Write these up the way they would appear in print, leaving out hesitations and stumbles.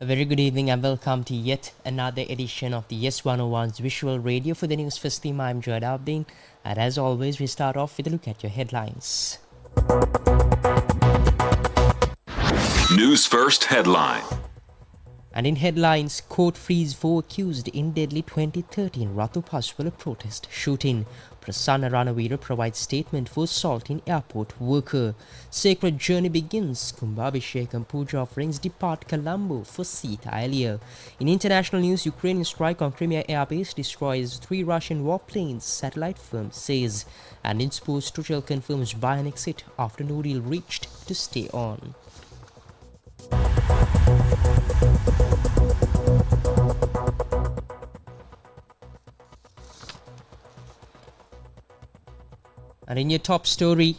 very good evening and welcome to yet another edition of the Yes 101's Visual Radio for the News First team. I'm Jad Abdin, and as always, we start off with a look at your headlines. News First headline. And in headlines, court frees 4 accused in deadly 2013 Rathupaswala protest shooting. Prasanna Ranavira provides statement for assault in airport worker. Sacred journey begins. Kumbhabhishekam Puja offerings depart Colombo for Sita earlier. In international news, Ukrainian strike on Crimea airbase destroys 3 Russian warplanes, satellite firm says. And in sports, Tuchel confirms Bayern exit after no deal reached to stay on. And in your top story,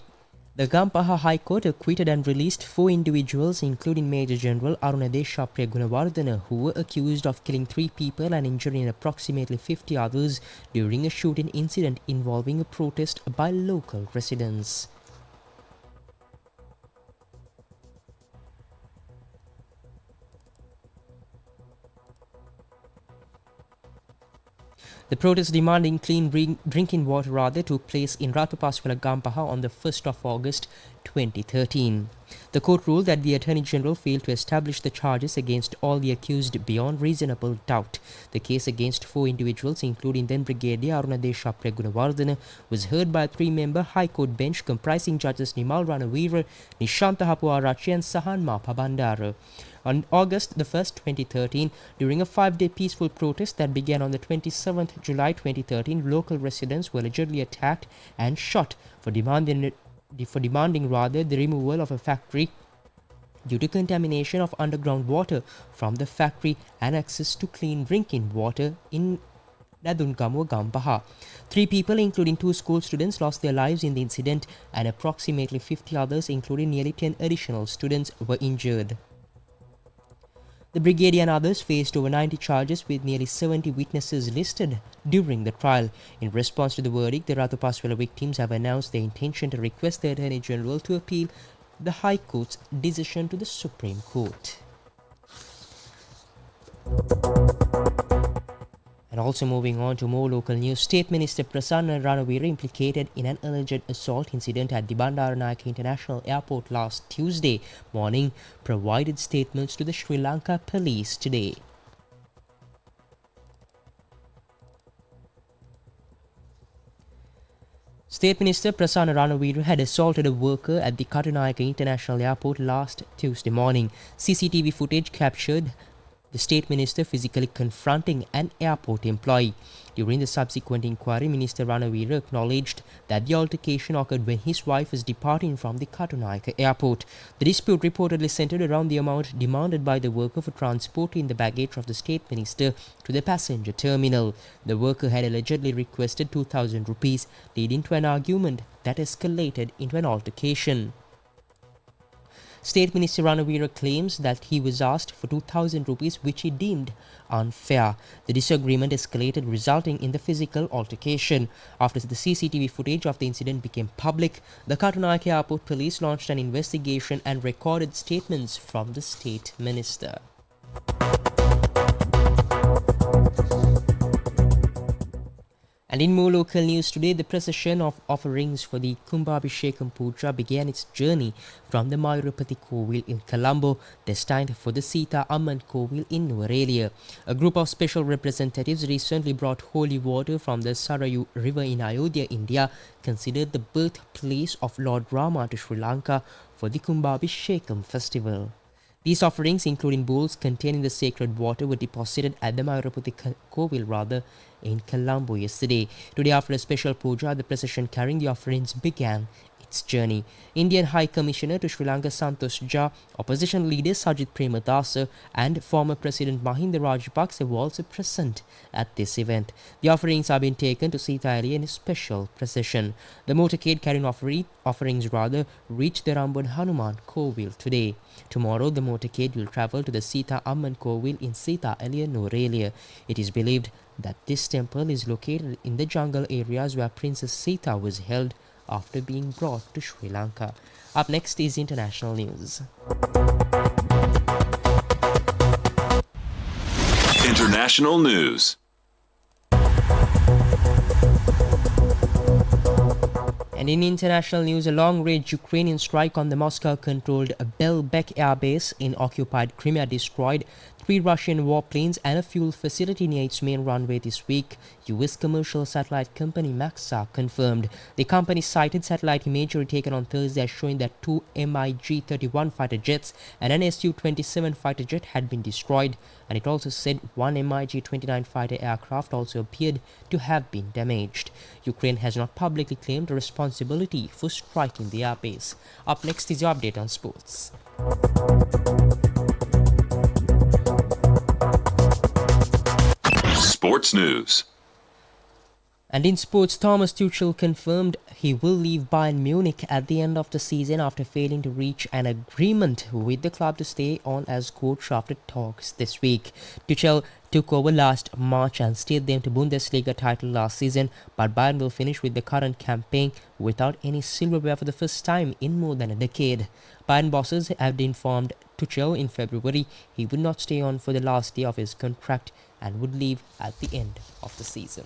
the Gampaha High Court acquitted and released 4 individuals, including Major General Arunadesha Gunawardena, who were accused of killing 3 people and injuring approximately 50 others during a shooting incident involving a protest by local residents. The protest demanding clean drinking water took place in Rathupaswala Gampaha on the 1st of August 2013. The court ruled that the Attorney General failed to establish the charges against all the accused beyond reasonable doubt. The case against 4 individuals, including then Brigadier Arunadesha Gunawardena, was heard by a 3-member High Court bench comprising judges Nimal Ranavira, Nishanta Hapuarachi and Sahan Mapa Bandara. On August the 1st, 2013, during a 5-day peaceful protest that began on the 27th July 2013, local residents were allegedly attacked and shot for demanding the removal of a factory due to contamination of underground water from the factory and access to clean drinking water in Nadungamu Gampaha. 3 people, including 2 school students, lost their lives in the incident, and approximately 50 others, including nearly 10 additional students, were injured. The brigadier and others faced over 90 charges with nearly 70 witnesses listed during the trial. In response to the verdict, the Rathupaswala victims have announced their intention to request the Attorney General to appeal the High Court's decision to the Supreme Court. And also moving on to more local news, State Minister Prasanna Ranavira, implicated in an alleged assault incident at the Bandaranaike International Airport last Tuesday morning, provided statements to the Sri Lanka police today. State Minister Prasanna Ranavira had assaulted a worker at the Katunayake International Airport last Tuesday morning. CCTV footage captured the State Minister physically confronting an airport employee. During the subsequent inquiry, Minister Ranavira acknowledged that the altercation occurred when his wife was departing from the Katunayake airport. The dispute reportedly centered around the amount demanded by the worker for transporting the baggage of the State Minister to the passenger terminal. The worker had allegedly requested 2,000 rupees, leading to an argument that escalated into an altercation. State Minister Ranavira claims that he was asked for 2,000 rupees, which he deemed unfair. The disagreement escalated, resulting in the physical altercation. After the CCTV footage of the incident became public, the Katunayake Airport police launched an investigation and recorded statements from the State Minister. And in more local news today, the procession of offerings for the Kumbhabhishekam Puja began its journey from the Mayurapati Kovil in Colombo, destined for the Sita Amman Kovil in Nuwara. A group of special representatives recently brought holy water from the Sarayu River in Ayodhya, India, considered the birthplace of Lord Rama, to Sri Lanka for the Kumbhabhishekam festival. These offerings, including bowls containing the sacred water, were deposited at the Mayurapati Kovil in Colombo yesterday. Today, after a special puja, the procession carrying the offerings began its journey. Indian High Commissioner to Sri Lanka Santosh Jha, opposition leader Sajith Premadasa and former President Mahinda Rajapaksa were also present at this event. The offerings have been taken to Sita in a special procession. The motorcade carrying offerings reached the Rambun Hanuman Kovil today. Tomorrow, the motorcade will travel to the Sita Amman Kovil in Sita Nuwara. It is believed that this temple is located in the jungle areas where Princess Sita was held after being brought to Sri Lanka. Up next is international news. international news. And in international news, a long-range Ukrainian strike on the Moscow-controlled Belbek Air Base in occupied Crimea destroyed 3 Russian warplanes and a fuel facility near its main runway this week, US commercial satellite company Maxar confirmed. The company cited satellite imagery taken on Thursday as showing that 2 MiG-31 fighter jets and an Su-27 fighter jet had been destroyed, and it also said 1 MiG-29 fighter aircraft also appeared to have been damaged. Ukraine has not publicly claimed responsibility for striking the airbase. Up next is your update on sports. Sports news. And in sports, Thomas Tuchel confirmed he will leave Bayern Munich at the end of the season after failing to reach an agreement with the club to stay on as coach after talks this week. Tuchel took over last March and steered them to Bundesliga title last season, but Bayern will finish with the current campaign without any silverware for the first time in more than a decade. Bayern bosses have informed Tuchel in February he would not stay on for the last day of his contract and would leave at the end of the season.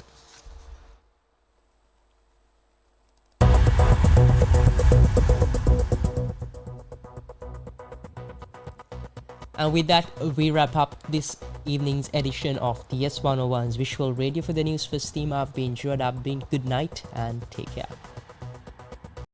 And with that, we wrap up this evening's edition of the S101's Visual Radio. For the Newsfirst team, I've been Joad. Good night and take care.